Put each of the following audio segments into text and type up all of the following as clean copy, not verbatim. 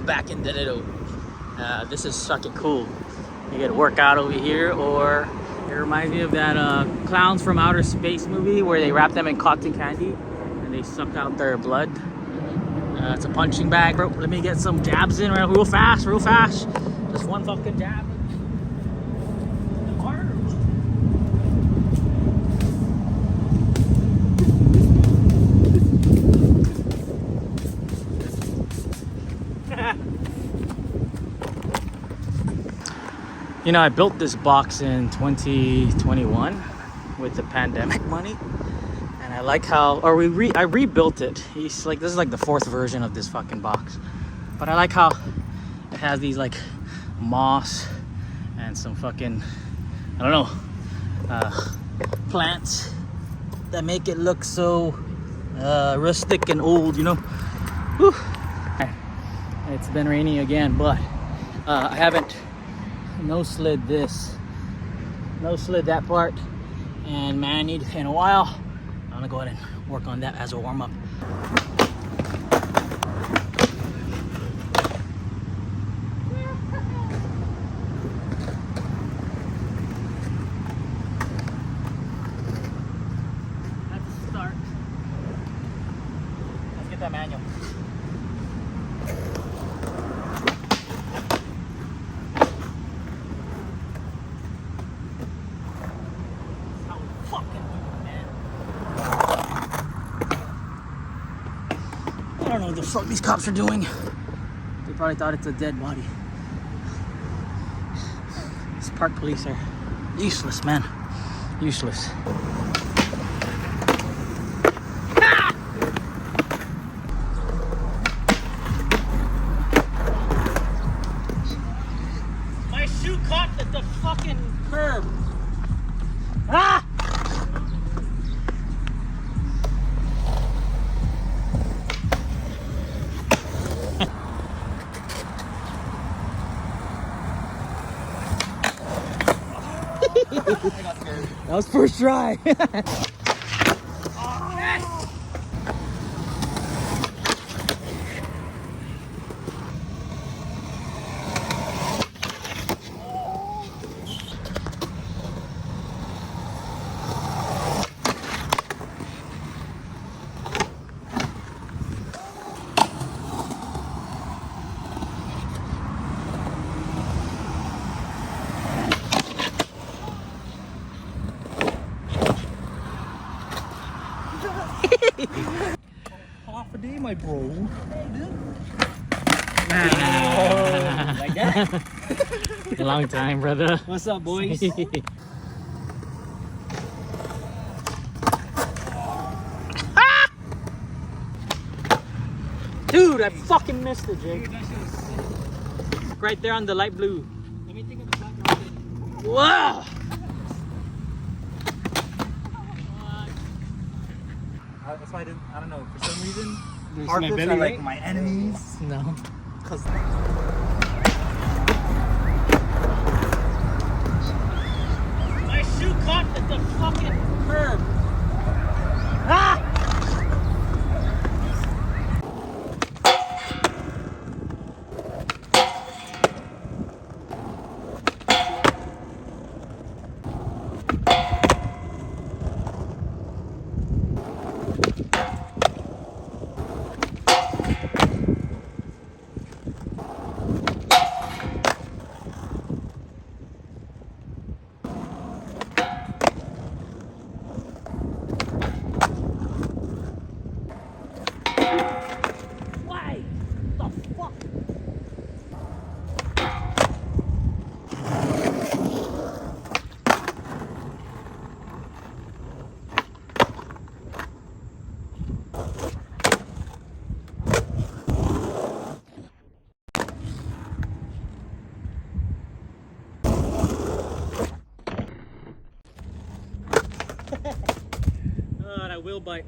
back in the little. This is fucking cool. You get a workout over here, or it reminds me of that Clowns from Outer Space movie where they wrap them in cotton candy and they suck out their blood. It's a punching bag, bro. Let me get some jabs in real fast, real fast. Just one fucking jab. You know, I built this box in 2021 with the pandemic money, and I like how, or I rebuilt it. It's like, this is like the 4th version of this fucking box, but I like how it has these like moss and some fucking, I don't know, plants that make it look so rustic and old, you know. Whew. It's been raining again, but I haven't no slid that part and manied in a while. I'm gonna go ahead and work on that as a warm-up. That's a start. Let's get that manual. I don't know what the fuck these cops are doing. They probably thought it's a dead body. These park police are useless, man. Useless. Ah! My shoe caught at the fucking curb. Ah! That was first try. Half a day, my bro. Like that? A long time, brother. What's up, boys? Dude, I fucking missed it, Jake. Right there on the light blue. Let me think of the background. Wow! That's why I don't know, for some reason, There's hard my flips belly, are like right? my enemies. No. Cause My shoe caught at the fucking curb. Ah! Oh, that wheel bite.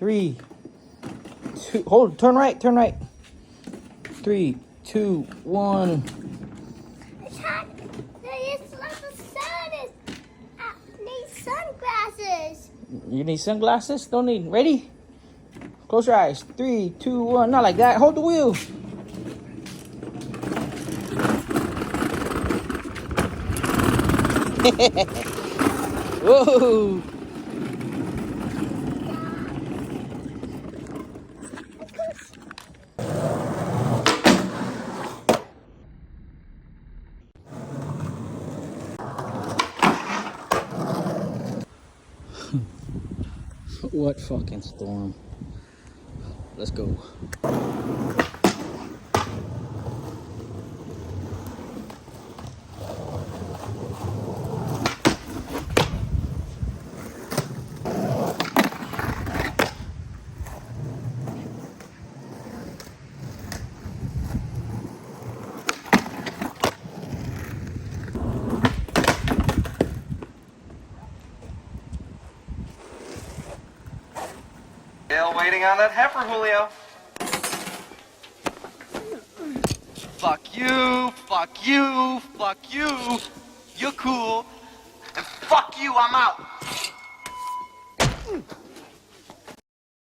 3, 2. Hold. Turn right. Turn right. 3, 2, 1. It's hot. There is lots of sun. I need sunglasses. You need sunglasses? Don't need. Ready? Close your eyes. 3, 2, 1. Not like that. Hold the wheel. Whoa. What fucking storm. Let's go. Still waiting on that heifer, Julio. Fuck you, fuck you, fuck you. You're cool. And fuck you, I'm out.